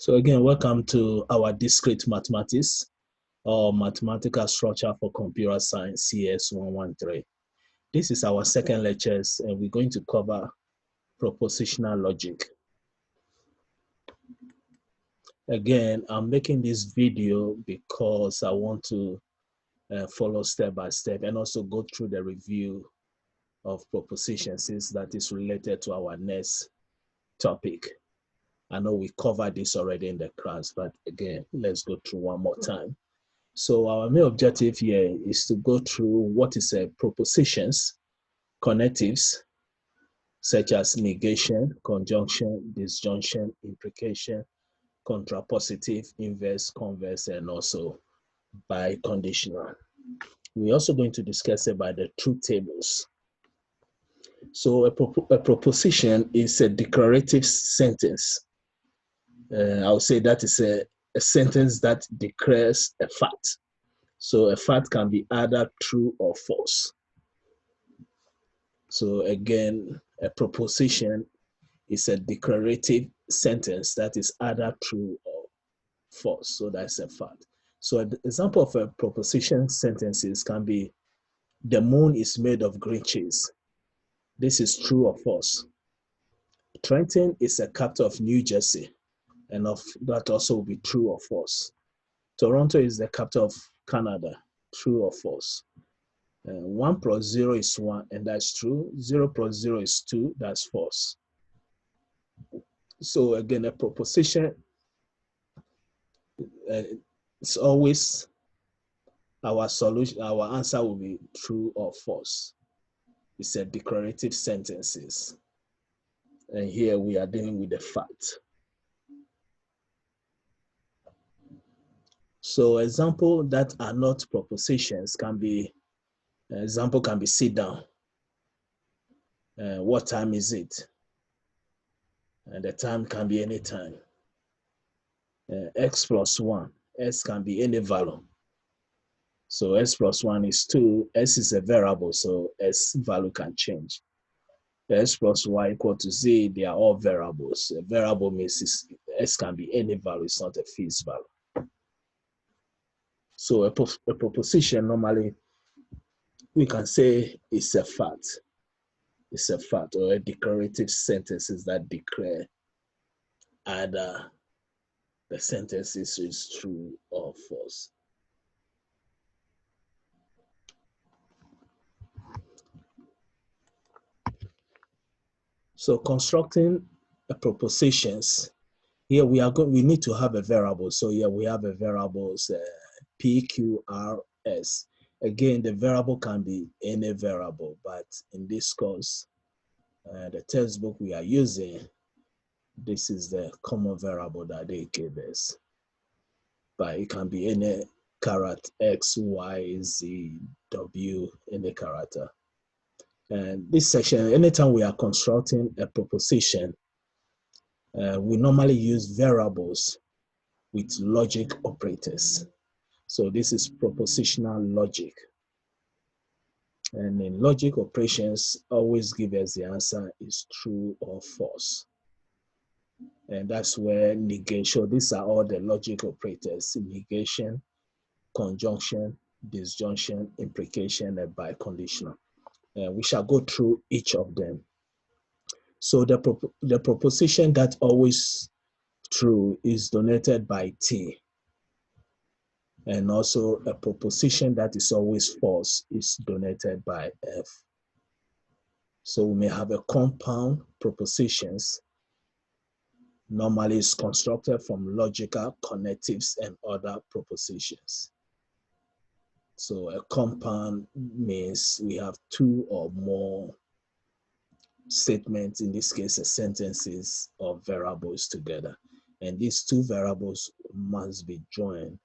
So again, welcome to our Discrete Mathematics or Mathematical Structure for Computer Science CS 113. This is our second lectures and we're going to cover propositional logic. Again, I'm making this video because I want to follow step by step and also go through the review of propositions since that is related to our next topic. I know we covered this already in the class, but again, let's go through one more time. So our main objective here is to go through what is propositions, connectives, such as negation, conjunction, disjunction, implication, contrapositive, inverse, converse, and also biconditional. We're also going to discuss about the truth tables. So a proposition is a declarative sentence. I would say that is a sentence that declares a fact. So a fact can be either true or false. So again, a proposition is a declarative sentence that is either true or false. So that's a fact. So an example of a proposition sentences can be, the moon is made of green cheese. This is true or false. Trenton is a capital of New Jersey, and that also will be true or false. Toronto is the capital of Canada, true or false. 1 plus 0 is 1, and that's true. 0 plus 0 is 2, that's false. So again, a proposition, it's always our solution, our answer will be true or false. It's a declarative sentences. And here we are dealing with the fact. So example that are not propositions can be, example can be sit down. What time is it? And the time can be any time. X plus 1, S can be any value. So S plus 1 is 2, S is a variable, so S value can change. S plus Y equal to Z, they are all variables. A variable means S can be any value, it's not a fixed value. So a proposition, normally, we can say it's a fact. It's a fact, or a declarative sentences that declare either the sentence is true or false. So constructing a propositions, here we need to have a variable. So here we have a variables P, Q, R, S. Again, the variable can be any variable, but in this course, the textbook we are using, this is the common variable that they gave us. But it can be any character, X, Y, Z, W, any character. And this section, anytime we are constructing a proposition, we normally use variables with logic operators. So this is propositional logic. And in logic operations, always give us the answer is true or false. And that's where negation, these are all the logic operators: negation, conjunction, disjunction, implication, and biconditional. We shall go through each of them. So the proposition that always true is denoted by T. And also a proposition that is always false is denoted by F. So we may have a compound propositions. Normally is constructed from logical connectives and other propositions. So a compound means we have two or more statements, in this case, sentences or variables together. And these two variables must be joined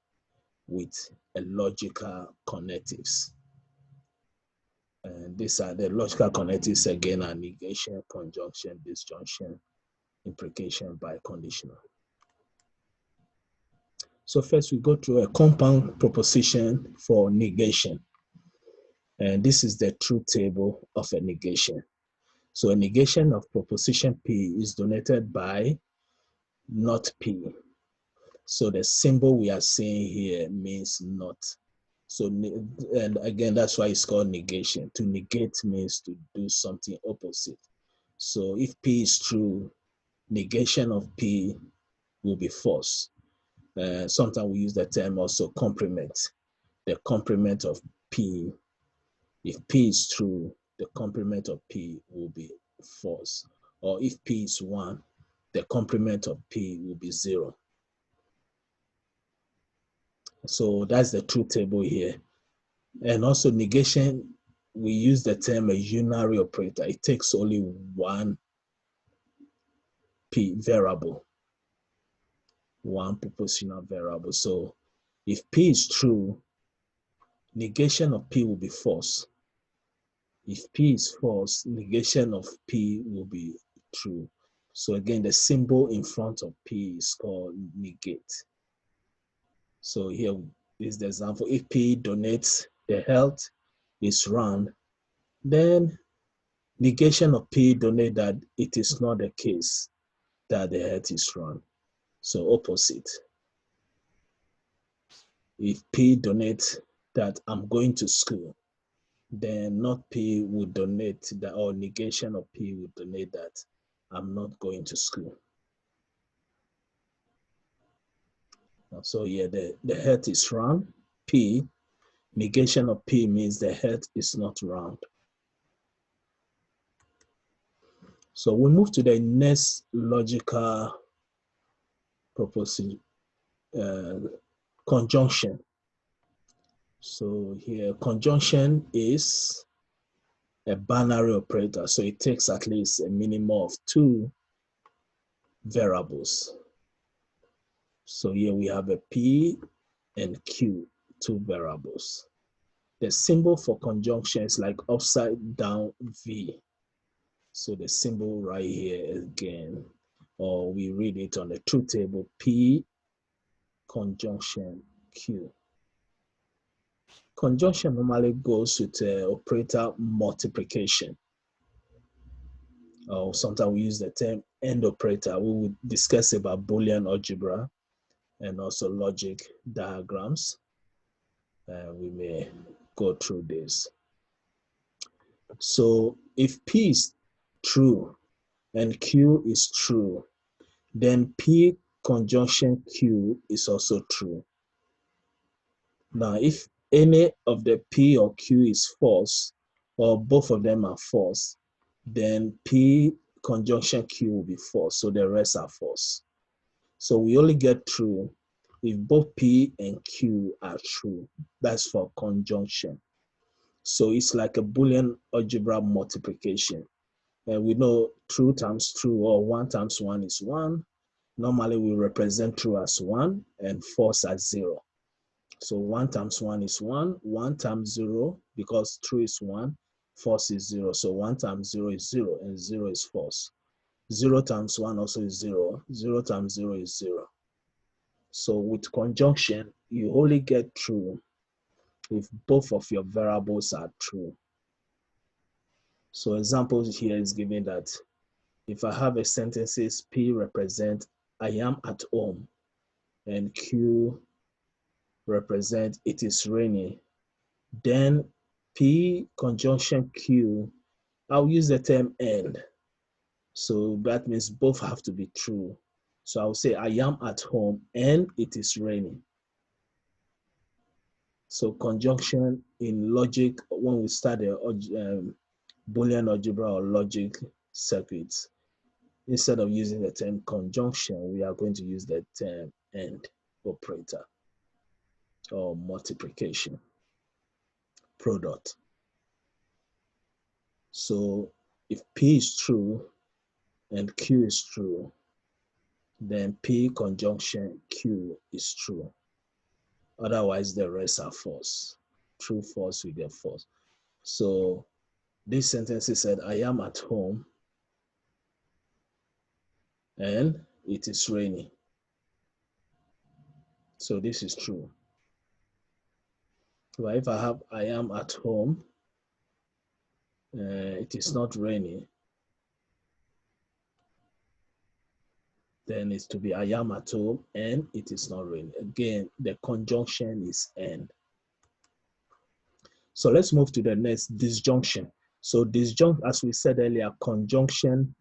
with a logical connectives. And these are the logical connectives again are negation, conjunction, disjunction, implication, biconditional. So first we go through a compound proposition for negation. And this is the truth table of a negation. So a negation of proposition P is denoted by not P. So the symbol we are seeing here means not. So, and again, that's why it's called negation. To negate means to do something opposite. So if P is true, negation of P will be false. Sometimes we use the term also complement. The complement of P, if P is true, the complement of P will be false. Or if P is 1, the complement of P will be 0. So that's the truth table here. And also negation, we use the term a unary operator. It takes only one P variable, one propositional variable. So if P is true, negation of P will be false. If P is false, negation of P will be true. So again, the symbol in front of P is called negate. So here is the example. If P donates, the health is run, then negation of P donate that it is not the case that the health is run. So opposite. If P donates that I'm going to school, then not P would donate that, or negation of P would donate that I'm not going to school. So yeah, the head is round. P, negation of P means the head is not round. So we move to the next logical proposition, conjunction. So here, conjunction is a binary operator. So it takes at least a minimum of 2 variables. So here we have a P and Q, 2 variables. The symbol for conjunction is like upside down V. So the symbol right here again, or we read it on the truth table, P conjunction Q. Conjunction normally goes with operator multiplication. Or sometimes we use the term AND operator. We will discuss about Boolean algebra and also logic diagrams. We may go through this. So if P is true and Q is true, then P conjunction Q is also true. Now, if any of the P or Q is false, or both of them are false, then P conjunction Q will be false, so the rest are false. So we only get true if both P and Q are true. That's for conjunction. So it's like a Boolean algebra multiplication. And we know true times true, or 1 times 1 is 1. Normally we represent true as 1 and false as 0. So 1 times 1 is 1, 1 times 0, because true is 1, false is 0. So 1 times 0 is 0, and 0 is false. 0 times 1 also is 0, 0 times 0 is 0. So with conjunction, you only get true if both of your variables are true. So examples here is given that if I have a sentences, P represent I am at home, and Q represent it is raining, then P conjunction Q, I'll use the term and. So that means both have to be true. So I'll say I am at home and it is raining. So conjunction in logic, when we start the Boolean algebra or logic circuits, instead of using the term conjunction, we are going to use the term AND operator or multiplication product. So if P is true and Q is true, then P conjunction Q is true. Otherwise, the rest are false. True, false, we get false. So this sentence said, I am at home and it is raining. So this is true. But if I have I am at home, it is not raining, then it's to be I am at home and it is not raining. Again, the conjunction is and. So let's move to the next, disjunction. So disjunct, as we said earlier, conjunction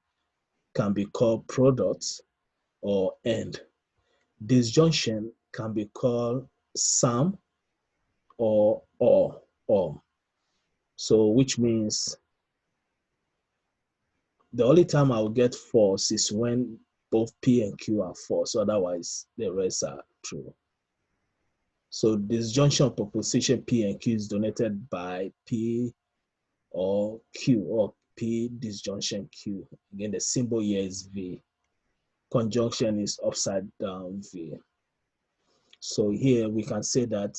can be called product or and. Disjunction can be called sum or. So which means the only time I'll get false is when both P and Q are false. Otherwise, the rest are true. So disjunction proposition P and Q is denoted by P or Q or P disjunction Q. Again, the symbol here is V. Conjunction is upside down V. So here we can say that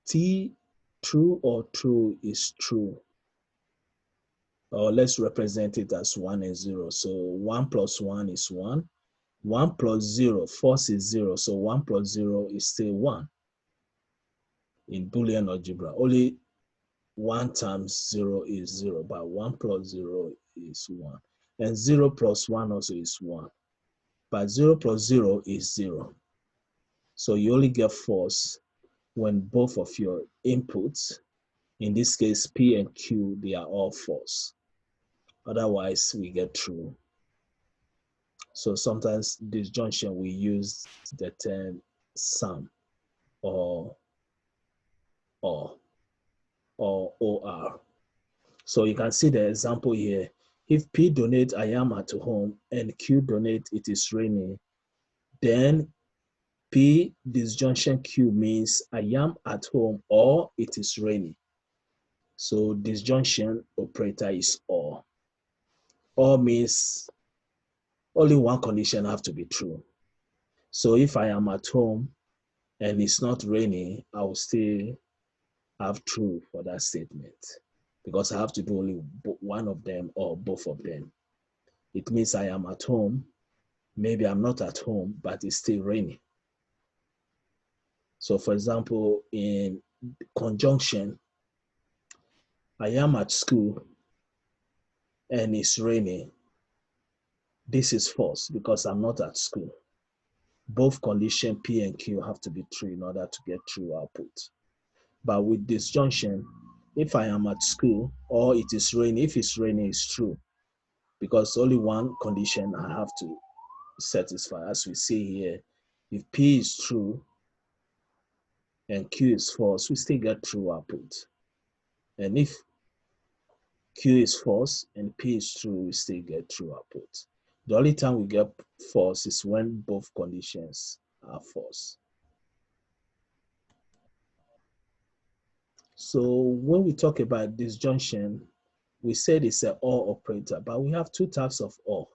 T true or true is true. Or let's represent it as 1 and 0. So 1 plus 1 is 1. 1 plus 0, false is 0. So 1 plus 0 is still 1 in Boolean algebra. Only 1 times 0 is 0, but 1 plus 0 is 1. And 0 plus 1 also is 1. But 0 plus 0 is 0. So you only get false when both of your inputs, in this case P and Q, they are all false. Otherwise, we get true. So sometimes disjunction, we use the term sum or OR. So you can see the example here. If P donate I am at home and Q donate it is raining, then P disjunction Q means I am at home or it is raining. So disjunction operator is OR. OR means only one condition have to be true. So if I am at home and it's not raining, I will still have true for that statement because I have to do only one of them or both of them. It means I am at home. Maybe I'm not at home, but it's still raining. So for example, in conjunction, I am at school and it's raining. This is false because I'm not at school. Both condition P and Q have to be true in order to get true output. But with disjunction, if I am at school or it is raining, if it's raining, it's true because only one condition I have to satisfy. As we see here, if P is true and Q is false, we still get true output. And if Q is false and P is true, we still get true output. The only time we get false is when both conditions are false. So when we talk about disjunction, we said it's an OR operator, but we have two types of OR.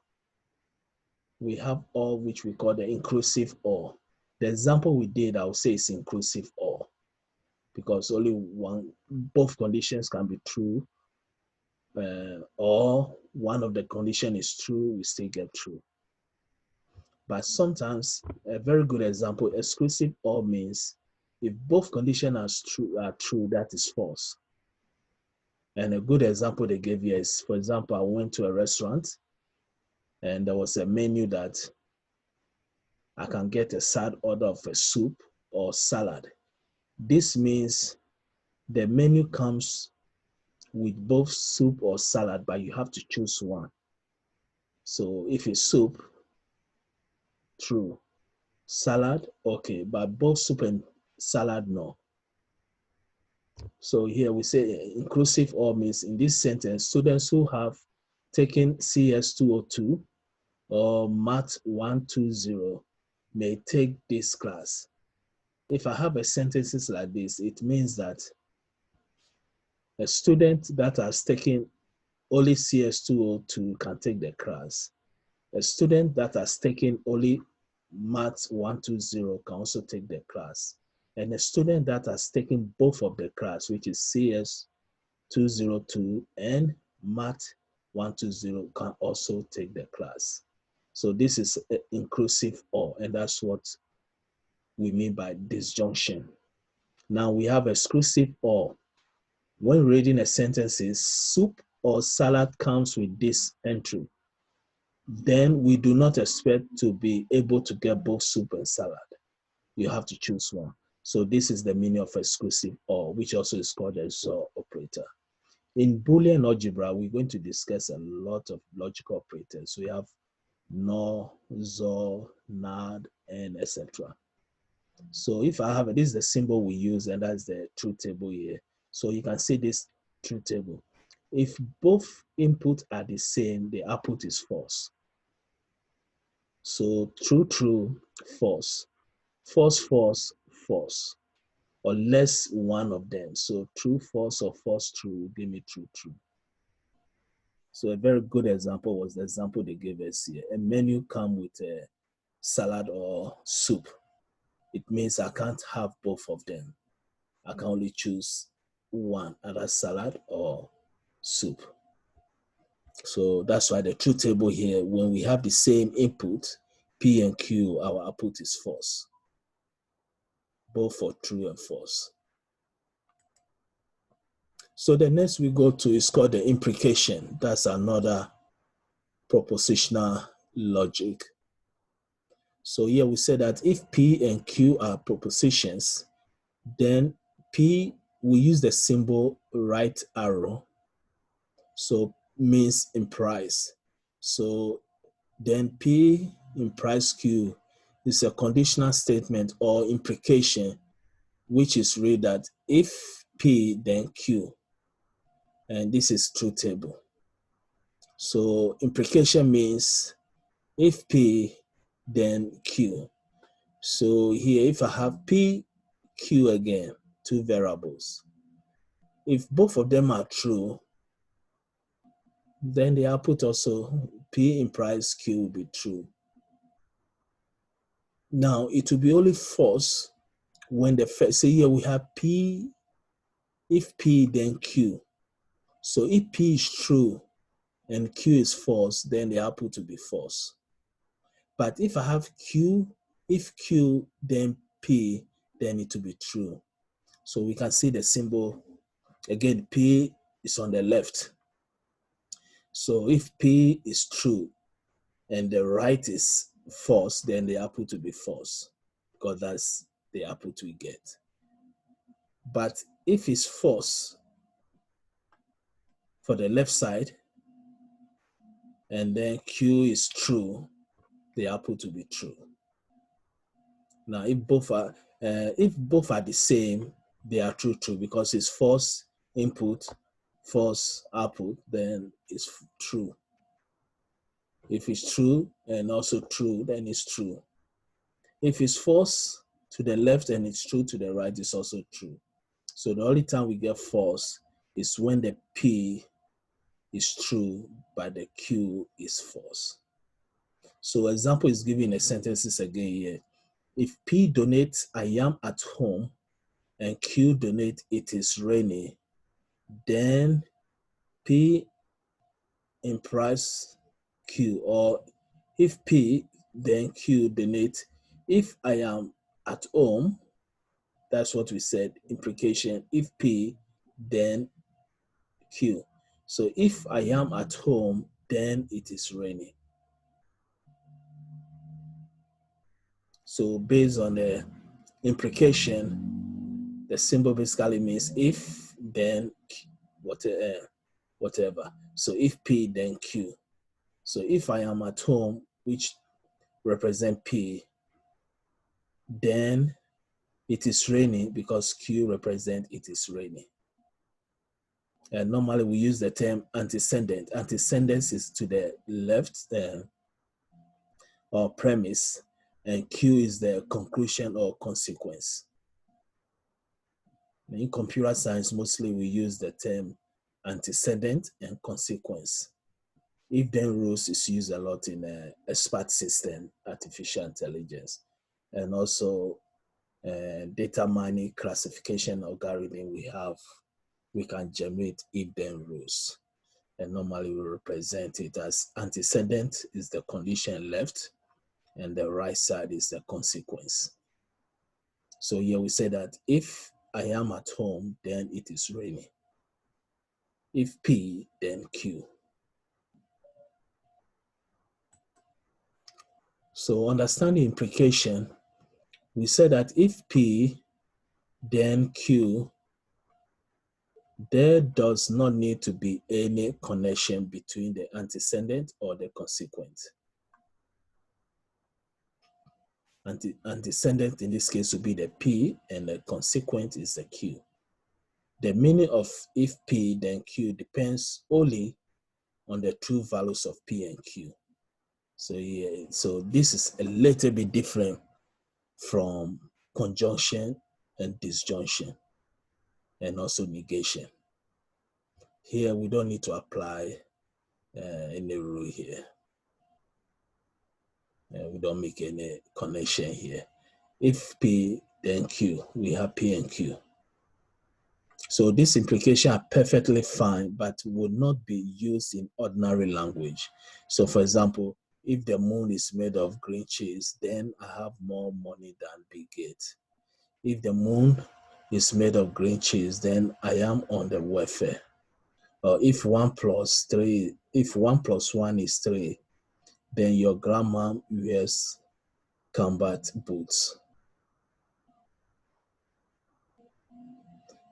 We have OR which we call the inclusive OR. The example we did, I would say it's inclusive OR because only both conditions can be true, or one of the condition is true, we still get true. But sometimes a very good example, exclusive OR means if both conditions are true, that is false. And a good example they gave here is, for example, I went to a restaurant and there was a menu that I can get a side order of a soup or salad. This means the menu comes with both soup or salad, but you have to choose one. So if it's soup, true. Salad, okay, but both soup and salad, no. So here we say inclusive OR means in this sentence, students who have taken CS 202 or Math 120 may take this class. If I have a sentences like this, it means that a student that has taken only CS 202 can take the class. A student that has taken only Math 120 can also take the class. And a student that has taken both of the class, which is CS 202 and Math 120, can also take the class. So this is inclusive OR, and that's what we mean by disjunction. Now we have exclusive OR. When reading a sentence, soup or salad comes with this entry. then we do not expect to be able to get both soup and salad. You have to choose one. So this is the meaning of exclusive or, which also is called a XOR operator. In Boolean algebra, we're going to discuss a lot of logical operators. We have NOR, XOR, NAND, and etc. So if I have this is the symbol we use, and that's the truth table here. So you can see this truth table. If both inputs are the same, the output is false. So true, true, false, false, false, false, unless one of them. So true, false, or false, true will give me true, true. So a very good example was the example they gave us here. A menu come with a salad or soup. It means I can't have both of them. I can only choose one, either salad or soup. So that's why the truth table here, when we have the same input, P and Q, our output is false, both for true and false. So the next we go to is called the implication. That's another propositional logic. So here we say that if P and Q are propositions, then P, we use the symbol right arrow. So means implies. So then P implies Q is a conditional statement or implication, which is read that if P, then Q. And this is truth table. So implication means if P, then Q. So here, if I have P, Q again, two variables, if both of them are true, then the output also, P implies Q will be true. Now, it will be only false when the first, say here we have P, if P, then Q. So if P is true and Q is false, then the output will be false. But if I have Q, if Q, then P, then it will be true. So we can see the symbol, again, P is on the left. So if P is true and the right is false, then the output will be false, because that's the output we get. But if it's false for the left side, and then Q is true, the output will be true. Now, if both are the same, they are true, true, because it's false input, false output, then it's true. If it's true and also true, then it's true. If it's false to the left and it's true to the right, it's also true. So the only time we get false is when the P is true, but the Q is false. So example is given in the sentences again here. If P donates, I am at home, and Q donate, it is rainy, then P implies Q. Or if P, then Q donate, if I am at home, that's what we said, implication. If P, then Q. So if I am at home, then it is raining. So based on the implication, the symbol basically means if, then whatever. So if P, then Q. So if I am at home, which represent P, then it is raining, because Q represent it is raining. And normally we use the term antecedent. Antecedent is to the left or premise, and Q is the conclusion or consequence. In computer science, mostly we use the term antecedent and consequence. If then rules is used a lot in expert system, artificial intelligence, and also data mining classification algorithm we can generate if then rules. And normally we represent it as antecedent is the condition left, and the right side is the consequence. So here we say that if I am at home, then it is raining. If P, then Q. So understanding implication, we said that if P, then Q, there does not need to be any connection between the antecedent or the consequent. Antecedent in this case would be the P, and the consequent is the Q. The meaning of if P, then Q depends only on the true values of P and Q. So yeah, so this is a little bit different from conjunction and disjunction, and also negation. Here we don't need to apply any rule here. We don't make any connection here. If P, then Q, we have P and Q. So this implication are perfectly fine, but would not be used in ordinary language. So for example, if the moon is made of green cheese, then I have more money than Bill Gates. If the moon is made of green cheese, then I am on the welfare. Or if 1 plus 1 is 3, then your grandma wears combat boots.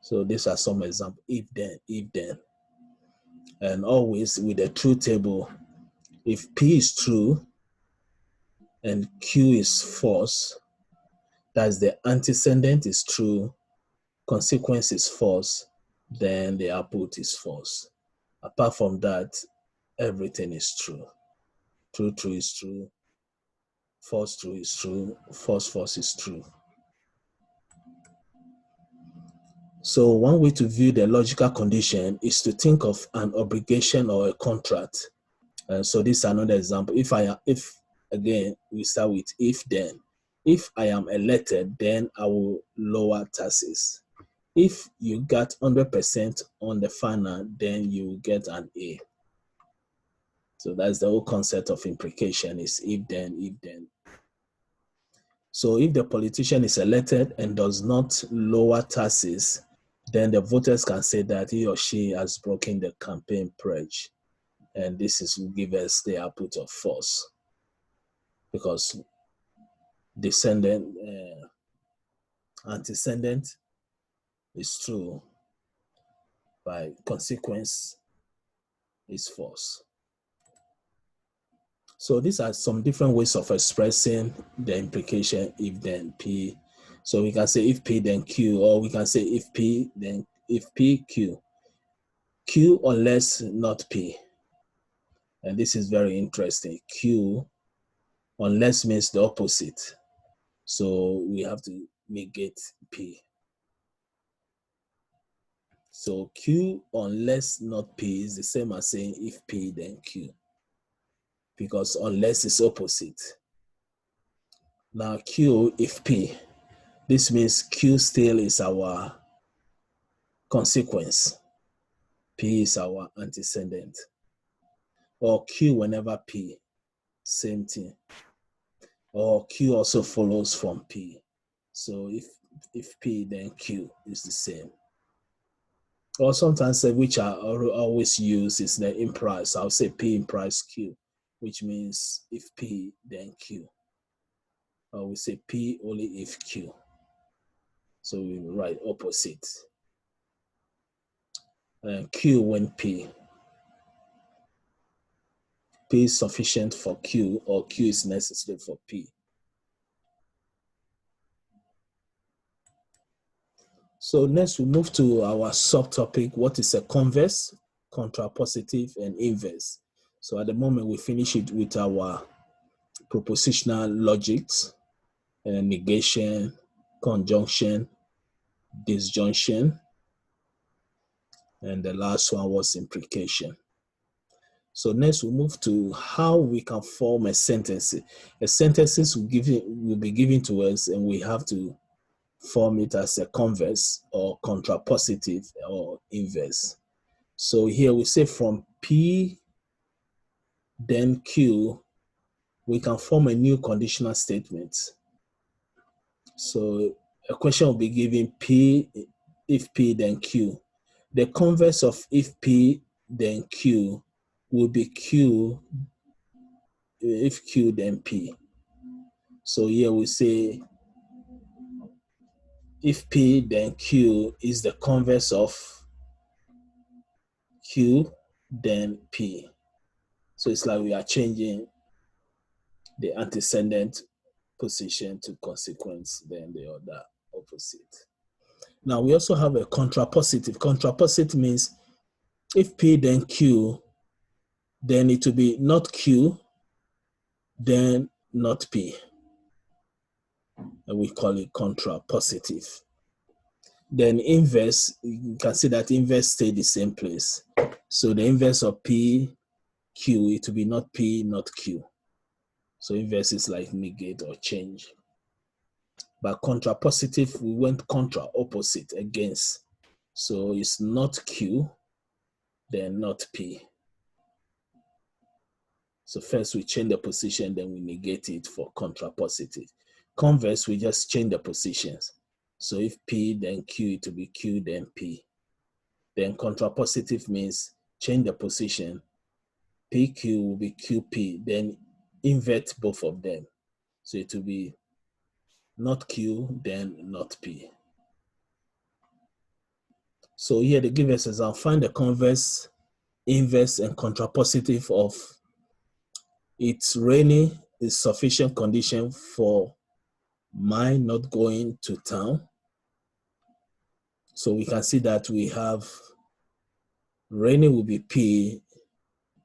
So these are some examples. If then. And always with the truth table, if P is true and Q is false, that's the antecedent is true, consequence is false, then the output is false. Apart from that, everything is true. True is true. False true is true. False is true. So one way to view the logical condition is to think of an obligation or a contract. So this is another example. If again, we start with if then. If I am elected, then I will lower taxes. If you got 100% on the final, then you get an A. So that's the whole concept of implication, is if then. So if the politician is elected and does not lower taxes, then the voters can say that he or she has broken the campaign pledge. And this will give us the output of false, because antecedent is true, by consequence is false. So these are some different ways of expressing the implication if then P. So we can say if P then Q, or we can say if P Q. Q unless not P. And this is very interesting. Q unless means the opposite. So we have to negate P. So Q unless not P is the same as saying if P then Q, because unless is opposite. Now Q if P, this means Q still is our consequence. P is our antecedent. Or Q whenever P, same thing. Or Q also follows from P. So if P then Q is the same. Or sometimes which I always use is the implies. I'll say P implies Q, which means if P then Q. Or we say P only if Q. So we write opposite. Q when P. P is sufficient for Q, or Q is necessary for P. So next we move to our subtopic, what is a converse, contrapositive, and inverse. So at the moment we finish it with our propositional logics, negation, conjunction, disjunction, and the last one was implication. So next we move to how we can form a sentence. A sentence will be given to us, and we have to form it as a converse or contrapositive or inverse. So here we say from P then Q, we can form a new conditional statement. So a question will be given P, if P then Q. The converse of if P then Q will be Q, if Q then P. So here we say if P, then Q is the converse of Q, then P. So it's like we are changing the antecedent position to consequence, then the other opposite. Now we also have a contrapositive. Contrapositive means if P, then Q, then it will be not Q, then not P. And we call it contrapositive. Then inverse, you can see that inverse stay the same place. So the inverse of P, Q, it will be not P, not Q. So inverse is like negate or change. But contrapositive, we went contra, opposite, against. So it's not Q, then not P. So first we change the position, then we negate it for contrapositive. Converse, we just change the positions. So if P, then Q, it will be Q, then P. Then contrapositive means change the position. PQ will be QP, then invert both of them. So it will be not Q, then not P. So here they give us example. Find the converse, inverse, and contrapositive of it's rainy is sufficient condition for my not going to town. So we can see that we have rainy will be P,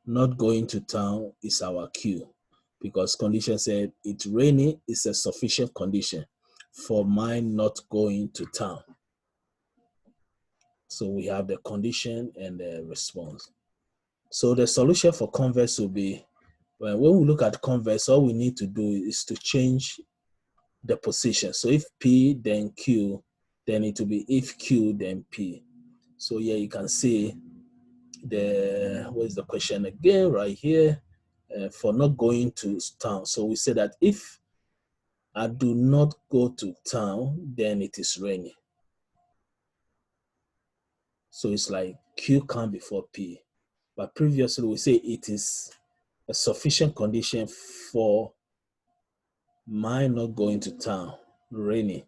not going to town is our Q, because condition said it's rainy is a sufficient condition for my not going to town. So we have the condition and the response. So the solution for converse will be, when we look at converse, all we need to do is to change the position. So if P, then Q, then it will be if Q, then P. So here you can see what is the question again right here, for not going to town. So we say that if I do not go to town, then it is rainy. So it's like Q come before P. But previously we say it is a sufficient condition for my not going to town, rainy.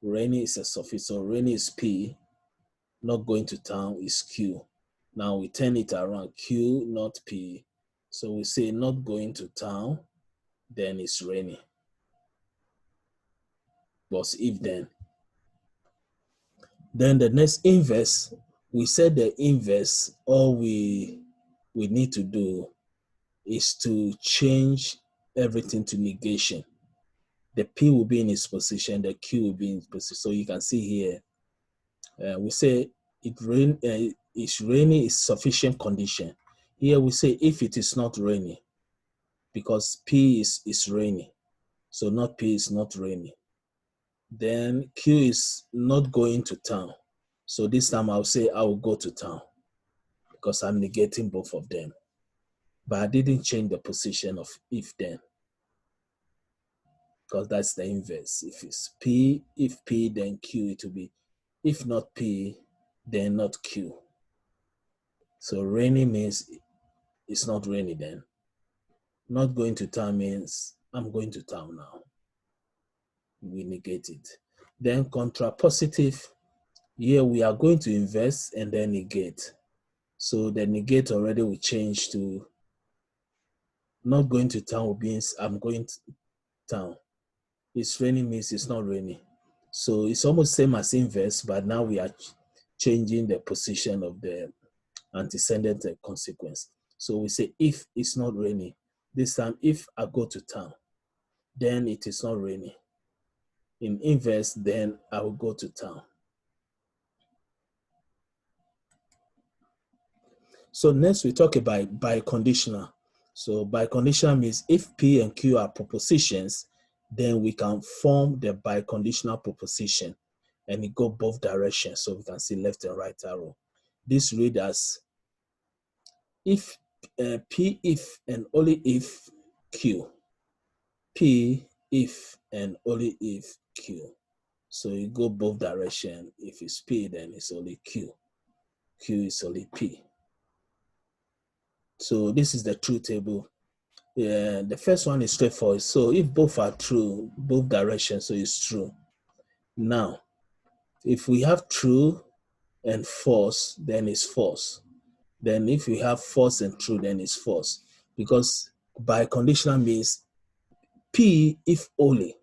Rainy is a sufficient, so rainy is P, not going to town is Q. Now we turn it around, Q, not P. So we say not going to town, then it's rainy. But if then. Then the next inverse, we said the inverse, all we need to do is to change everything to negation. The P will be in its position, the Q will be in its position. So you can see here, we say it's rainy is sufficient condition. Here we say if it is not rainy, because P is rainy. So not P is not rainy. Then Q is not going to town. So this time I'll say I will go to town because I'm negating both of them. But I didn't change the position of if then, because that's the inverse. If it's P, if P, then Q, it will be if not P, then not Q. So rainy means it's not rainy then. Not going to town means I'm going to town now. We negate it. Then contrapositive, here we are going to inverse and then negate. So the negate already will change to not going to town means I'm going to town. It's raining means it's not raining. So it's almost same as inverse, but now we are changing the position of the antecedent and consequence. So we say if it's not raining, this time if I go to town, then it is not raining. In inverse, then I will go to town. So next we talk about biconditional. So biconditional means if P and Q are propositions, then we can form the biconditional proposition and it go both directions. So we can see left and right arrow. This read as if P if and only if Q. P if and only if Q. So you go both direction. If it's P, then it's only Q. Q is only P. So this is the truth table. Yeah, the first one is straightforward. So if both are true, both directions, so it's true. Now, if we have true and false, then it's false. Then if we have false and true, then it's false. Because biconditional means P if only.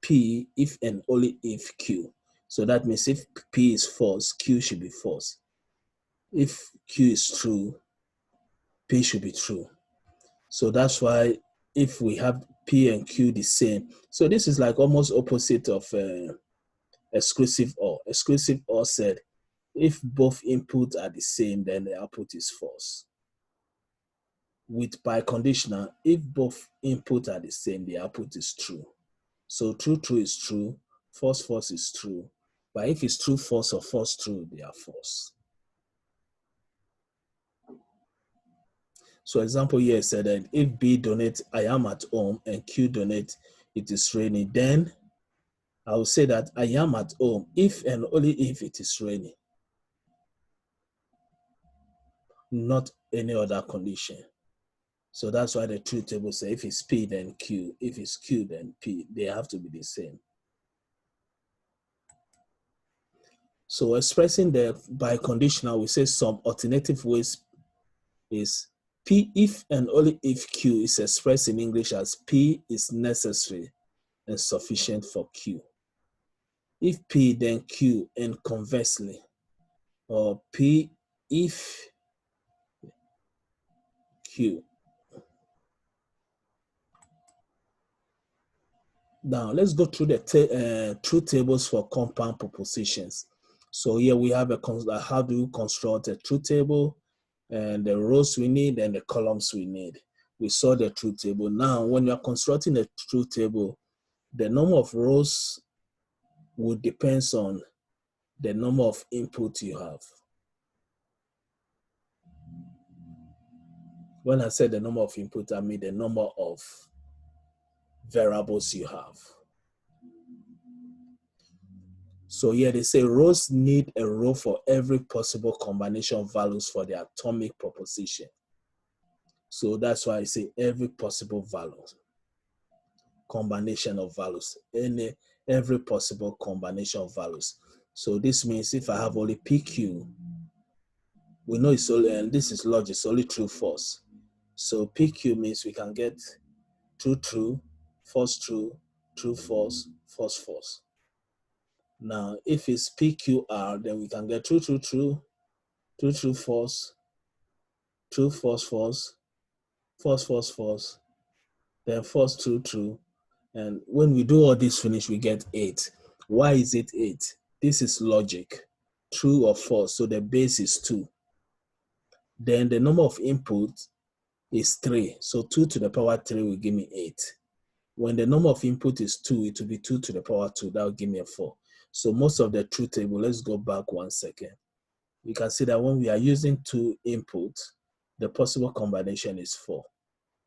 P if and only if Q. So that means if P is false, Q should be false. If Q is true, P should be true. So that's why if we have P and Q the same, so this is like almost opposite of exclusive OR. Exclusive OR said if both inputs are the same, then the output is false. With biconditional, if both inputs are the same, the output is true. So true, true is true, false, false is true. But if it's true, false, or false, true, they are false. So example here said that if B donates, I am at home, and Q donates, it is raining, then I will say that I am at home if and only if it is raining, not any other condition. So that's why the truth table says if it's P, then Q. If it's Q, then P. They have to be the same. So expressing the biconditional, we say some alternative ways is P if and only if Q is expressed in English as P is necessary and sufficient for Q. If P, then Q, and conversely, or P if Q. Now let's go through the truth tables for compound propositions. So here we have how do you construct a truth table, and the rows we need and the columns we need. We saw the truth table. Now when you are constructing a truth table, the number of rows would depend on the number of input you have. When I said the number of input, I mean the number of variables you have. So here they say rows need a row for every possible combination of values for the atomic proposition. So that's why I say every possible value, combination of values, every possible combination of values. So this means if I have only PQ, we know it's only, and this is logic, it's only true, false. So PQ means we can get true, true, false, true, true, false, false, false. Now, if it's PQR, then we can get true, true, true, true, true, false, true, false, false, false, false, false, then false, true, true. And when we do all this finish, we get 8. Why is it 8? This is logic, true or false. So the base is 2. Then the number of inputs is 3. So 2 to the power 3 will give me 8. When the number of input is 2, it will be 2 to the power 2. That will give me a 4. So most of the truth table, let's go back 1 second. You can see that when we are using 2 inputs, the possible combination is 4.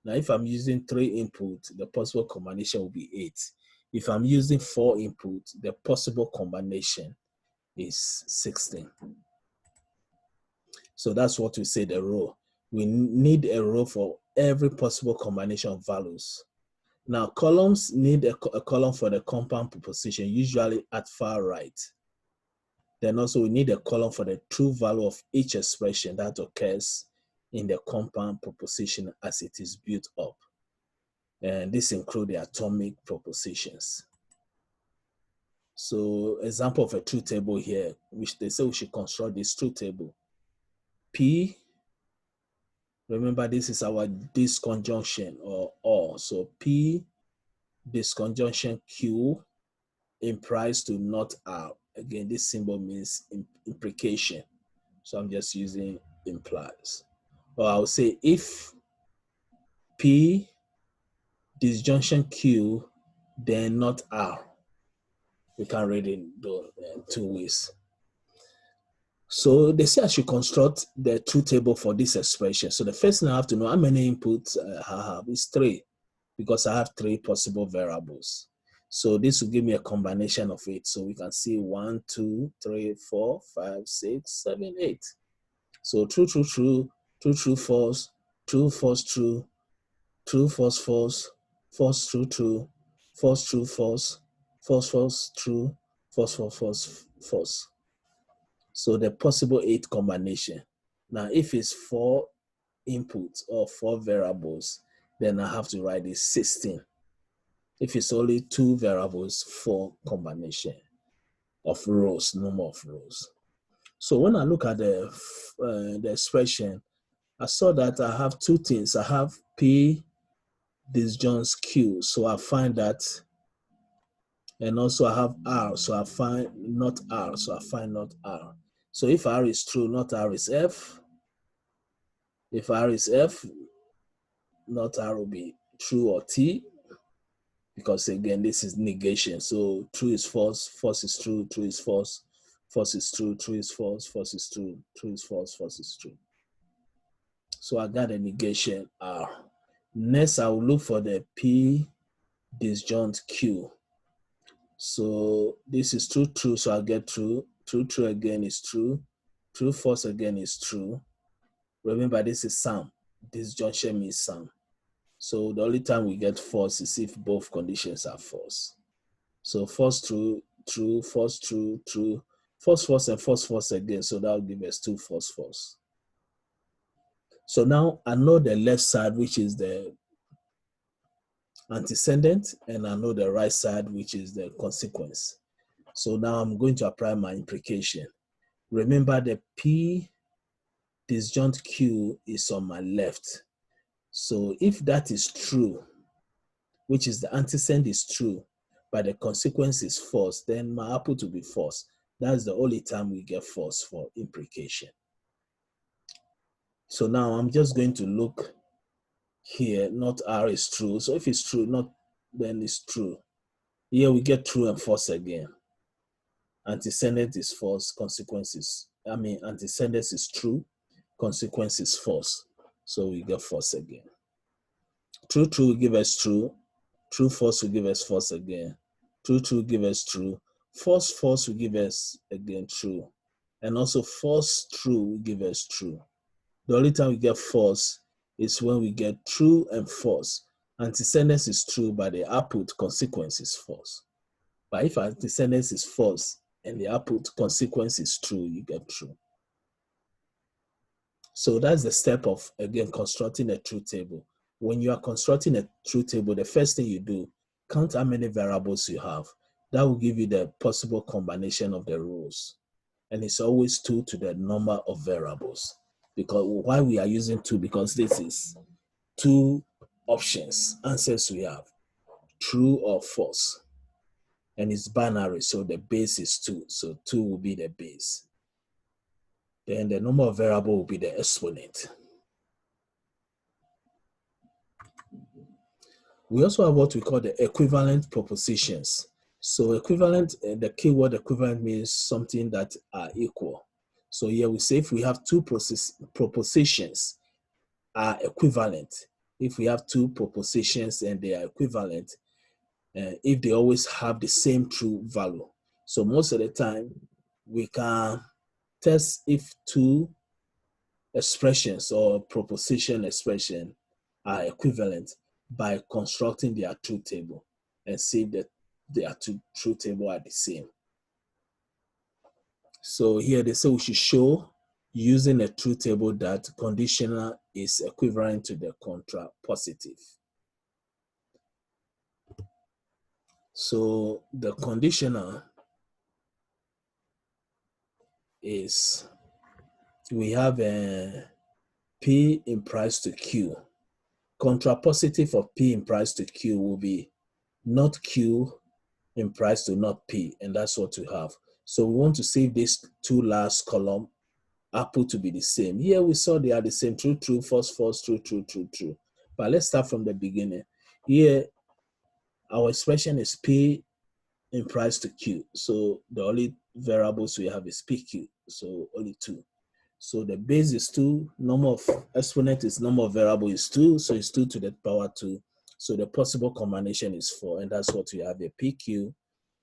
Now, if I'm using 3 inputs, the possible combination will be 8. If I'm using 4 inputs, the possible combination is 16. So that's what we say the row. We need a row for every possible combination of values. Now, columns need a column for the compound proposition, usually at far right. Then also we need a column for the true value of each expression that occurs in the compound proposition as it is built up. And this includes the atomic propositions. So example of a truth table here, which they say we should construct this truth table. P, remember this is our disconjunction or. So P disconjunction Q implies to not R. Again, this symbol means implication. So I'm just using implies. Or I'll say if P disjunction Q, then not R. We can read it in 2 ways. So they say I should construct the truth table for this expression. So the first thing I have to know how many inputs I have is 3, because I have 3 possible variables. So this will give me a combination of 8. So we can see 1, 2, 3, 4, 5, 6, 7, 8. So true, true, true, true, true, false, true, false, true, true, false, false, false, true, true, false, true, false, false, false, true, false, false, false, false. So the possible 8 combination. Now, if it's 4 inputs or 4 variables, then I have to write it 16. If it's only 2 variables, 4 combination of rows, number of rows. So when I look at the expression, I saw that I have 2 things. I have P disjunct Q, so I find that, and also I have R, so I find not R, so I find not R. So if R is true, not R is F. If R is F, not R will be true or T, because again, this is negation. So true is false, false is true, true is false, false is true, true is false, false is true, true is false, false is true. So I got a negation R. Next, I will look for the P disjunct Q. So this is true, true, so I get true. True, true again is true. True, false again is true. Remember, this is sum. Disjunction means sum. So the only time we get false is if both conditions are false. So false, true, true, false, true, true, false, false, and false, false again. So that will give us 2 false, false. So now I know the left side, which is the antecedent, and I know the right side, which is the consequence. So now I'm going to apply my implication. Remember, the P disjunct Q is on my left. So if that is true, which is the antecedent is true, but the consequence is false, then my output will be false. That's the only time we get false for implication. So now I'm just going to look here, not R is true. So if it's true, not then it's true. Here we get true and false again. Antecedent is false, antecedent is true, consequence is false. So we get false again. True, true will give us true. True, false will give us false again. True, true will give us true. False, false will give us again true. And also false, true will give us true. The only time we get false is when we get true and false. Antecedent is true, but the output consequence is false. But if antecedent is false and the output consequence is true, you get true. So that's the step of, again, constructing a truth table. When you are constructing a truth table, the first thing you do, count how many variables you have. That will give you the possible combination of the rows. And it's always 2 to the number of variables. Because why we are using 2? Because this is 2 options, answers we have, true or false. And it's binary, so the base is 2. So 2 will be the base. Then the number of variable will be the exponent. We also have what we call the equivalent propositions. So equivalent, the keyword equivalent means something that are equal. So here we say if we have 2 propositions are equivalent, if we have 2 propositions and they are equivalent, if they always have the same true value. So most of the time, we can test if 2 expressions or proposition expression are equivalent by constructing their truth table and see that their truth table are the same. So here they say we should show using a truth table that conditional is equivalent to the contrapositive. So the conditional is, we have a P implies to Q. Contrapositive of P implies to Q will be not Q implies to not P, and that's what we have. So we want to save these 2 last column output to be the same. Here we saw they are the same, true, true, false, false, true, true, true, true. But let's start from the beginning. Here, our expression is P implies to Q. So the only variables we have is PQ, so only 2. So the base is 2, number of exponent is number of variable is 2, so it's 2 to the power 2. So the possible combination is 4, and that's what we have, a PQ,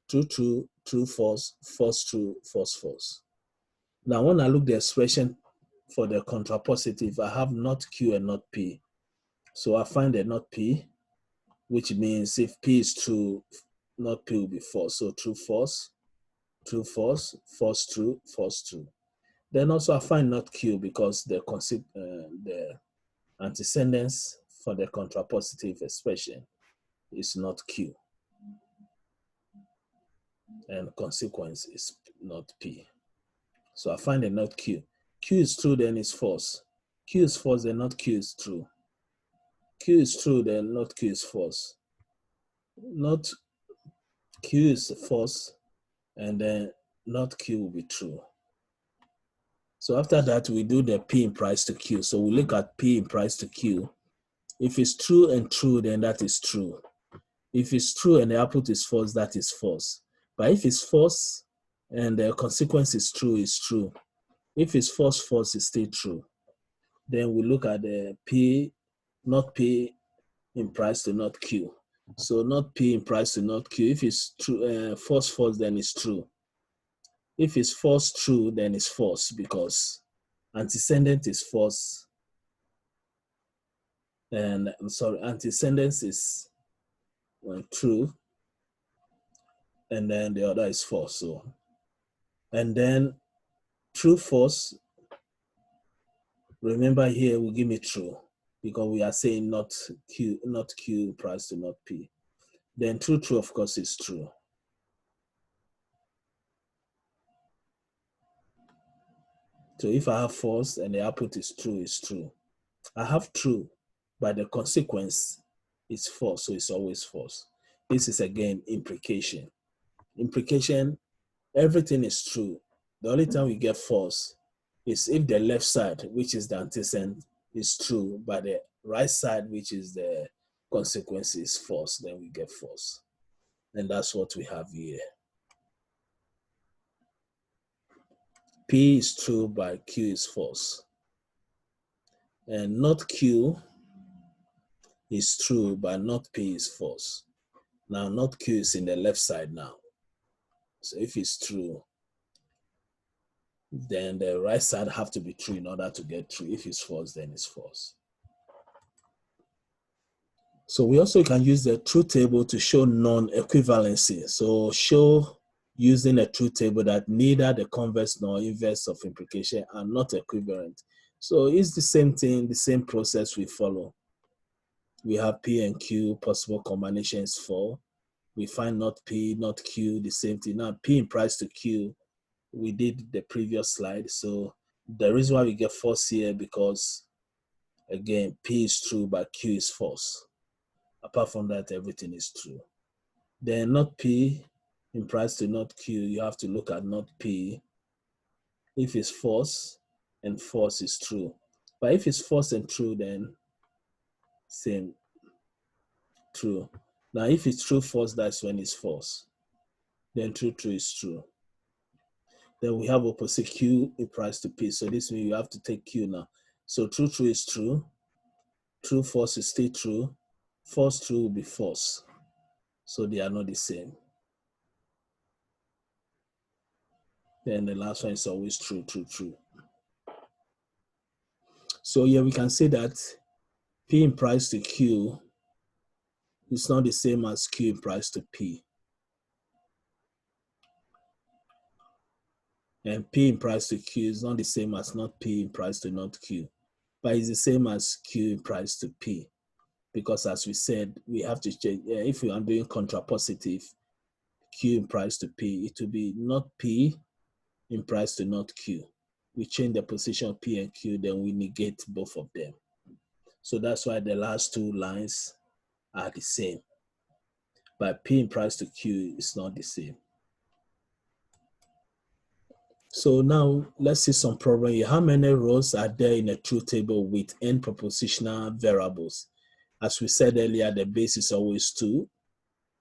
true, true, true, false, false, true, false, false. Now, when I look the expression for the contrapositive, I have not Q and not P. So I find the not P, which means if P is true, not P will be false. So true, false, false, true, false, true. Then also I find not Q because the antecedents for the contrapositive expression is not Q, and consequence is not P. So I find a not Q. Q is true, then it's false. Q is false, then not Q is true. Q is true, then not Q is false. Not Q is false, and then not Q will be true. So after that, we do the P implies to Q. So we look at P implies to Q. If it's true and true, then that is true. If it's true and the output is false, that is false. But if it's false and the consequence is true, it's true. If it's false, false, it's still true. Then we look at the P, not P implies to not Q. So not P implies to not Q. If it's true, false, false, then it's true. If it's false, true, then it's false because antecedent is false. And I'm sorry, antecedent is true, and then the other is false. So, and then true, false. Remember here will give me true because we are saying not Q implies to not P. Then true, true, of course, is true. So if I have false and the output is true, it's true. I have true, but the consequence is false, so it's always false. This is again implication. Implication, everything is true. The only time we get false is if the left side, which is the antecedent, is true, but the right side, which is the consequence, is false, then we get false. And that's what we have here. P is true, but Q is false. And not Q is true, but not P is false. Now, not Q is in the left side now. So if it's true, then the right side have to be true in order to get true. If it's false, then it's false. So we also can use the truth table to show non-equivalency. So show using a truth table that neither the converse nor inverse of implication are not equivalent. So it's the same thing, the same process we follow. We have P and Q, possible combinations for. We find not P, not Q, the same thing. Now P implies to Q, we did the previous slide. So the reason why we get false here because, again, P is true, but Q is false. Apart from that, everything is true. Then not P implies to not Q, you have to look at not P. If it's false and false is true. But if it's false and true, then same, true. Now if it's true, false, that's when it's false. Then true, true is true. Then we have opposite Q implies to P. So this means you have to take Q now. So true, true is true. True, false is still true. False, true will be false. So they are not the same. Then the last one is always true, true, true. So here we can say that P implies to Q is not the same as Q implies to P. And P implies to Q is not the same as not P implies to not Q. But it's the same as Q implies to P. Because as we said, we have to change, if we are doing contrapositive, Q implies to P, it will be not P implies to not Q. We change the position of P and Q, then we negate both of them. So that's why the last two lines are the same. But P implies to Q is not the same. So now let's see some problem here. How many rows are there in a truth table with n propositional variables? As we said earlier, the base is always 2.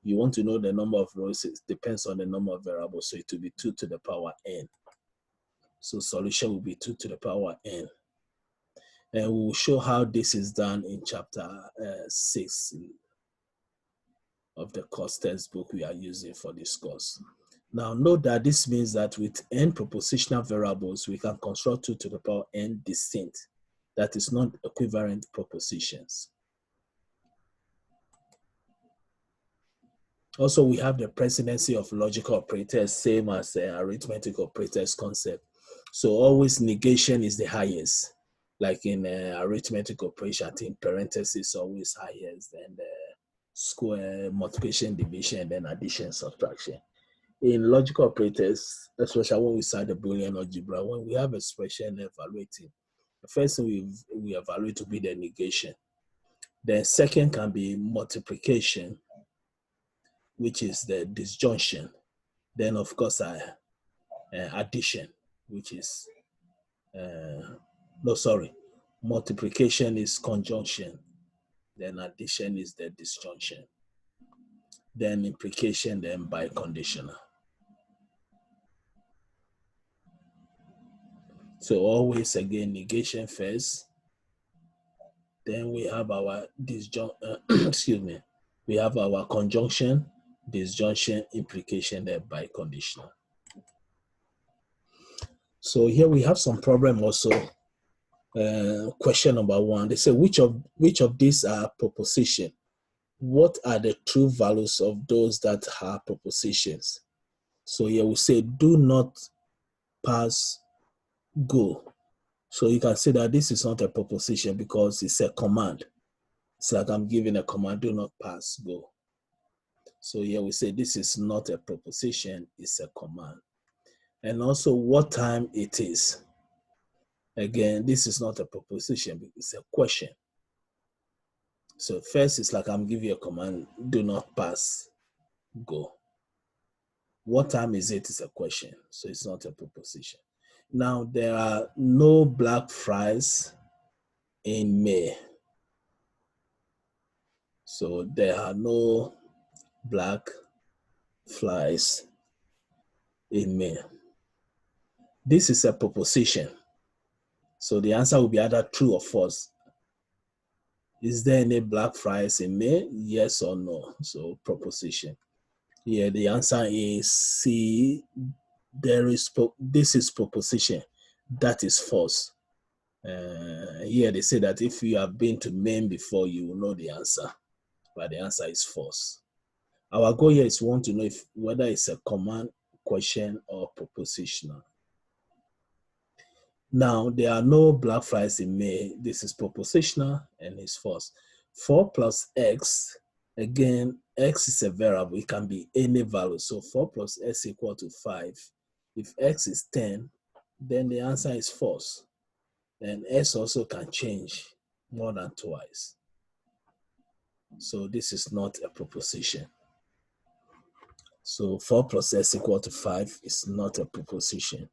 You want to know the number of rows, it depends on the number of variables. So it will be 2 to the power n. So solution will be 2 to the power n. And we will show how this is done in chapter 6 of the course textbook we are using for this course. Now note that this means that with n propositional variables, we can construct 2 to the power n distinct, that is not equivalent propositions. Also, we have the precedency of logical operators, same as the arithmetic operators concept. So always negation is the highest. Like in arithmetic operation, I think parenthesis always highest, then the square, multiplication, division, then addition, subtraction. In logical operators, especially when we start the Boolean algebra, when we have expression evaluating, the first thing we evaluate to be the negation. Then second can be multiplication, which is the disjunction. Then of course addition, which is multiplication is conjunction. Then addition is the disjunction. Then implication, then biconditional. So always again negation first. Then we have our excuse me. We have our conjunction, disjunction, implication, then biconditional. So here we have some problem also. Question number 1. They say which of these are proposition? What are the true values of those that are propositions? So here we say do not pass go. So you can say that this is not a proposition because it's a command. It's like I'm giving a command, do not pass go. So here we say this is not a proposition, it's a command. And also what time it is. Again, this is not a proposition, it's a question. So first it's like I'm giving you a command, do not pass go. What time is it is a question, so it's not a proposition. Now there are no black flies in May. So there are no black flies in May. This is a proposition. So the answer will be either true or false. Is there any black flies in May? Yes or no? So proposition. Here the answer is C. This is proposition. That is false. Here they say that if you have been to Maine before, you will know the answer, but the answer is false. Our goal here is we want to know whether it's a command, question, or propositional. Now, there are no black flies in May. This is propositional and it's false. 4 plus x, again, x is a variable. It can be any value. So 4 plus x equal to 5. If x is 10, then the answer is false. And s also can change more than twice. So this is not a proposition. So 4 plus s equal to 5 is not a proposition.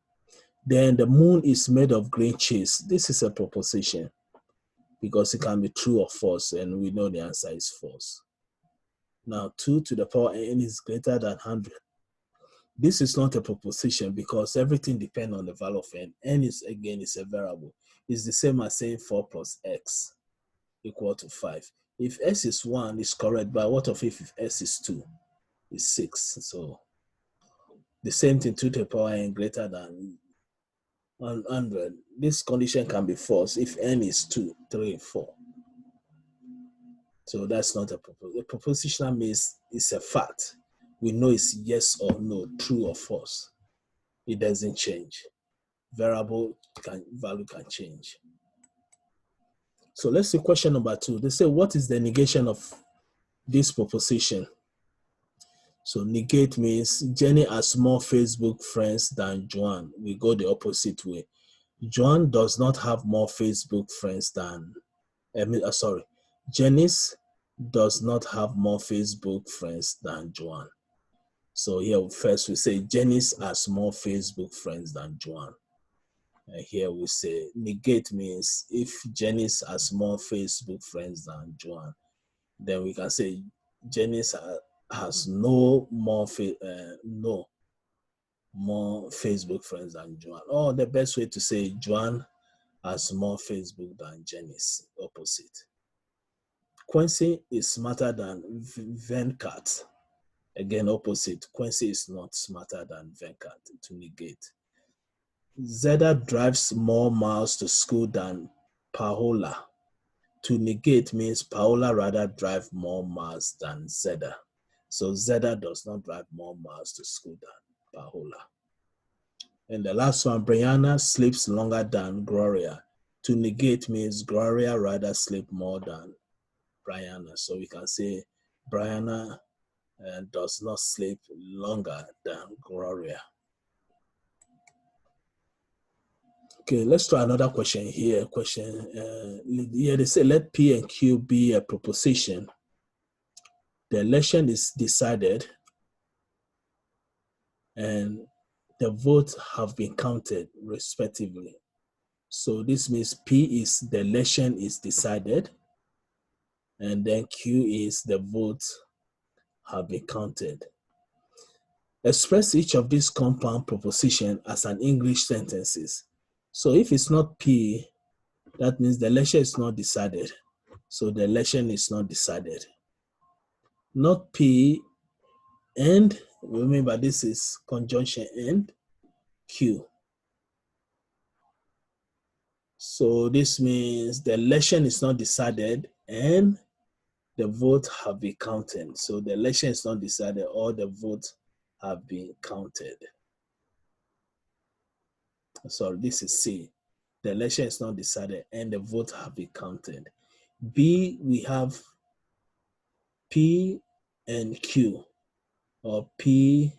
Then the moon is made of green cheese. This is a proposition because it can be true or false, and we know the answer is false. Now 2 to the power n is greater than 100. This is not a proposition because everything depends on the value of n. N is a variable. It's the same as saying 4 plus x equal to 5. If s is 1, it's correct, but what of if s is 2? It's 6. So the same thing, 2 to the power n greater than 100. This condition can be false if n is 2, 3, 4. So that's not a proposition. A propositional means it's a fact. We know it's yes or no, true or false. It doesn't change. Value can change. So let's see question number 2. They say, what is the negation of this proposition? So negate means Jenny has more Facebook friends than Joan. We go the opposite way. Joan does not have more Facebook friends than, Janice does not have more Facebook friends than Joan. So here first we say Janice has more Facebook friends than Joan. And here we say negate means if Janice has more Facebook friends than Joan, then we can say Janice has no more Facebook friends than Joan. Or the best way to say Joan has more Facebook than Janice, opposite. Quincy is smarter than Venkat. Again, opposite. Quincy is not smarter than Venkat, to negate. Zeda drives more miles to school than Paola. To negate means Paola rather drive more miles than Zeda. So Zeta does not drive more miles to school than Paola. And the last one, Brianna sleeps longer than Gloria. To negate means Gloria rather sleep more than Brianna. So we can say Brianna does not sleep longer than Gloria. Okay, let's try another question here. Here they say let P and Q be a proposition. The election is decided and the votes have been counted respectively. So this means P is the election is decided, and then Q is the votes have been counted. Express each of these compound propositions as an English sentences. So if it's not P, that means the election is not decided. So the election is not decided. Not P and, remember this is conjunction and Q. So this means the election is not decided and the votes have been counted. So the election is not decided, all the votes have been counted. Sorry, this is C. The election is not decided and the votes have been counted. B, we have P and Q, or P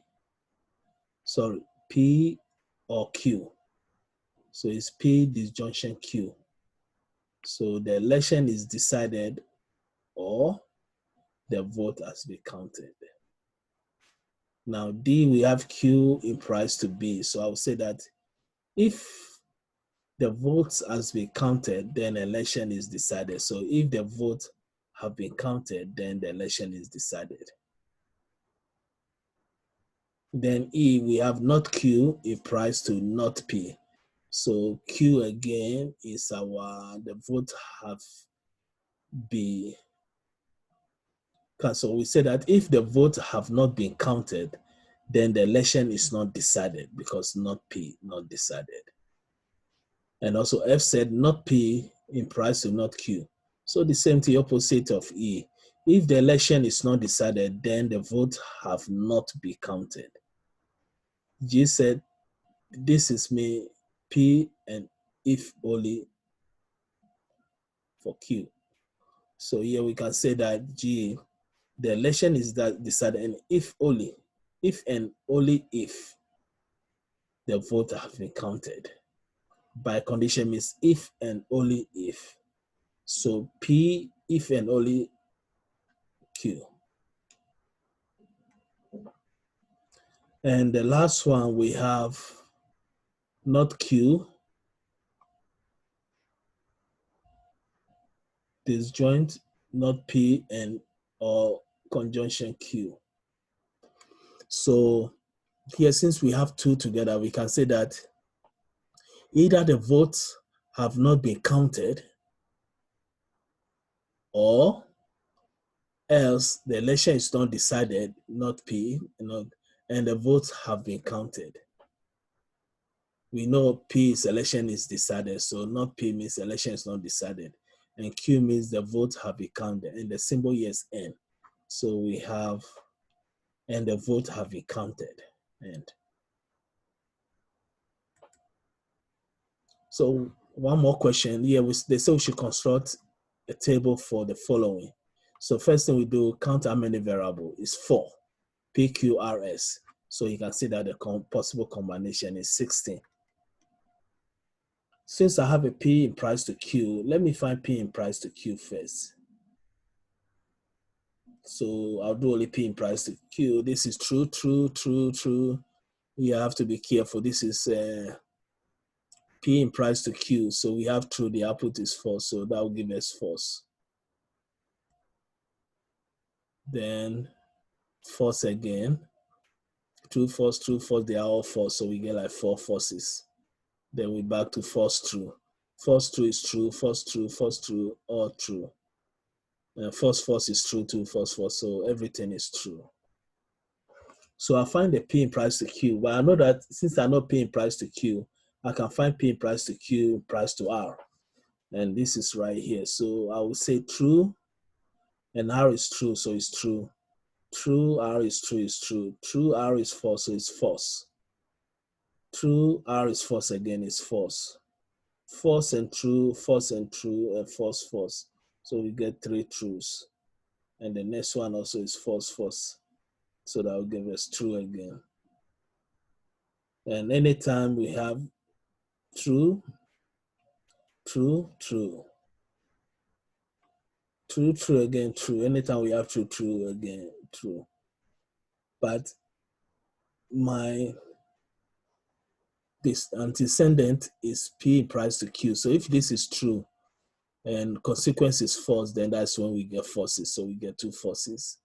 or Q. So it's P disjunction Q. So the election is decided or the vote has been counted. Now D, we have Q implies to B. So I would say that if the votes has been counted, then election is decided. So if the votes have been counted, then the election is decided. Then E, we have not Q implies to not P. So Q again is the vote have been. So we say that if the votes have not been counted, then the election is not decided because not P, not decided. And also F said not P implies to not Q. So the same thing opposite of E. If the election is not decided, then the votes have not been counted. G said this is me P and if only for Q. So here we can say that G, the election is decided and if and only if the votes have been counted. Biconditional means if and only if. So P, if and only Q. And the last one we have not Q, disjoint, not P and or conjunction Q. So here, since we have two together, we can say that either the votes have not been counted or else the election is not decided, not P, and the votes have been counted. We know P's election is decided, so not P means election is not decided. And Q means the votes have been counted, and the symbol here is N. So we have, and the votes have been counted. And so one more question here, they say we should construct a table for the following. So first thing we do, count how many variables is 4, PQRS. So you can see that the possible combination is 16. Since I have a P in price to Q, let me find P in price to Q first. So I'll do only P in price to Q. This is true, true, true, true. You have to be careful. This is P in price to Q. So we have true, the output is false. So that will give us false. Then false again. True, false, they are all false. So we get like 4 falses. Then we back to false, true. False, true is true, false, true, all true. False is true too, false. So everything is true. So I find the P in price to Q. But I know that since I know P in price to Q, I can find P in price to Q, price to R. And this is right here. So I will say true, and R is true, so it's true. True R is true is true. True R is false, so it's false. True R is false again is false. False and true, and false, false. So we get 3 truths. And the next one also is false, false. So that will give us true again. And anytime we have true, true, true. True, true again, true. Anytime we have true, true again, true. But this antecedent is P implies to Q. So if this is true and consequence is false, then that's when we get falses. So we get 2 falses.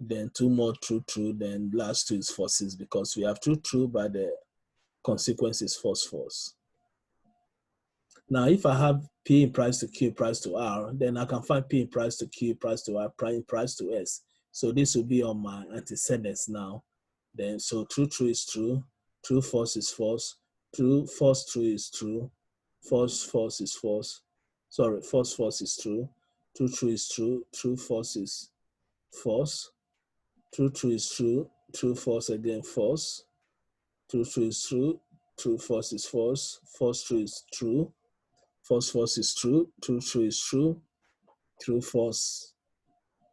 Then 2 more true, true. Then last 2 is falses because we have true, true, but the consequence is false, false. Now, if I have P implies to Q implies to R, then I can find P implies to Q implies to R implies to S. So this will be on my antecedents now. Then so true, true is true. True, false is false. True, false, true is true. False, false is false. Sorry, false, false is true. True, true is true. True, false is false. True, true is true. True, false again, false. True, true is true. True, false is false. False, true is true. False, false is true. True, true is true. True, false,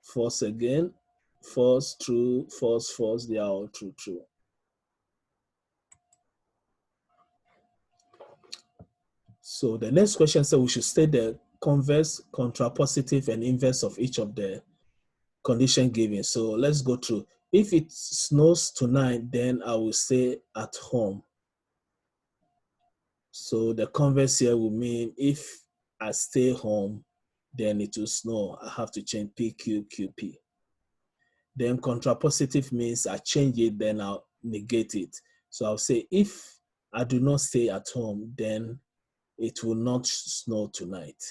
false again. False, true, false, false. They are all true, true. So the next question says we should state the converse, contrapositive, and inverse of each of the condition given. So let's go through. If it snows tonight, then I will stay at home. So the converse here will mean if I stay home, then it will snow. I have to change PQQP. Then contrapositive means I change it, then I'll negate it. So I'll say if I do not stay at home, then it will not snow tonight.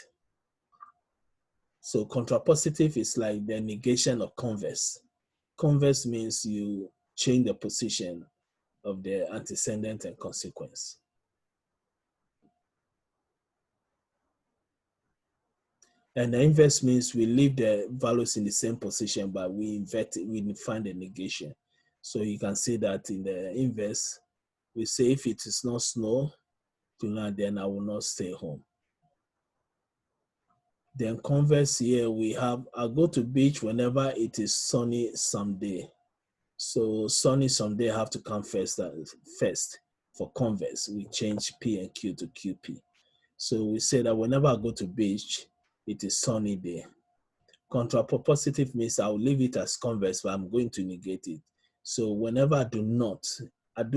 So contrapositive is like the negation of converse. Converse means you change the position of the antecedent and consequence. And the inverse means we leave the values in the same position, but we invert it, we find the negation. So you can see that in the inverse, we say if it is not snow tonight, then I will not stay home. Then converse here, we have, I'll go to beach whenever it is sunny someday. So sunny someday have to come first. For converse, we change P and Q to QP. So we say that whenever I go to beach, it is sunny day. Contrapositive means I'll leave it as converse, but I'm going to negate it. So whenever I do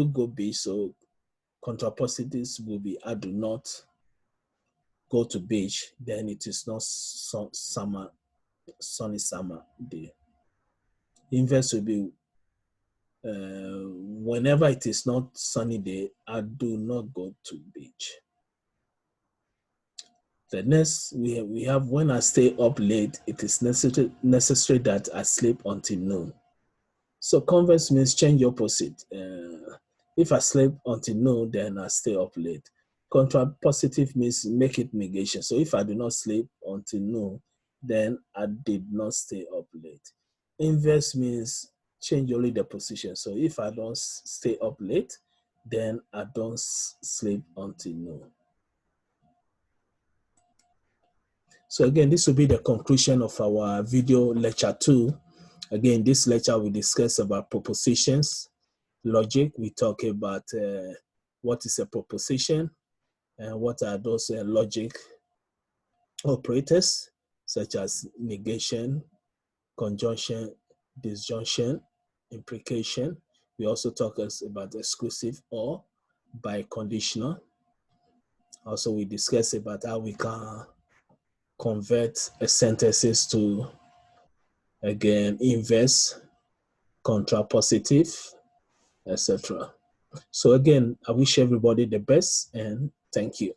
go beach, so contrapositives will be I do not go to beach, then it is not sunny summer day. Inverse will be whenever it is not sunny day, I do not go to beach. The next we have when I stay up late, it is necessary that I sleep until noon. So converse means change opposite. If I sleep until noon, then I stay up late. Contrapositive means make it negation. So if I do not sleep until noon, then I did not stay up late. Inverse means change only the position. So if I don't stay up late, then I don't sleep until noon. So again, this will be the conclusion of our video lecture 2. Again, this lecture we discuss about propositions, logic. We talk about what is a proposition and what are those logic operators, such as negation, conjunction, disjunction, implication. We also talk about exclusive or biconditional. Also, we discuss about how we can convert sentences to, again, inverse, contrapositive, etc. So again, I wish everybody the best and thank you.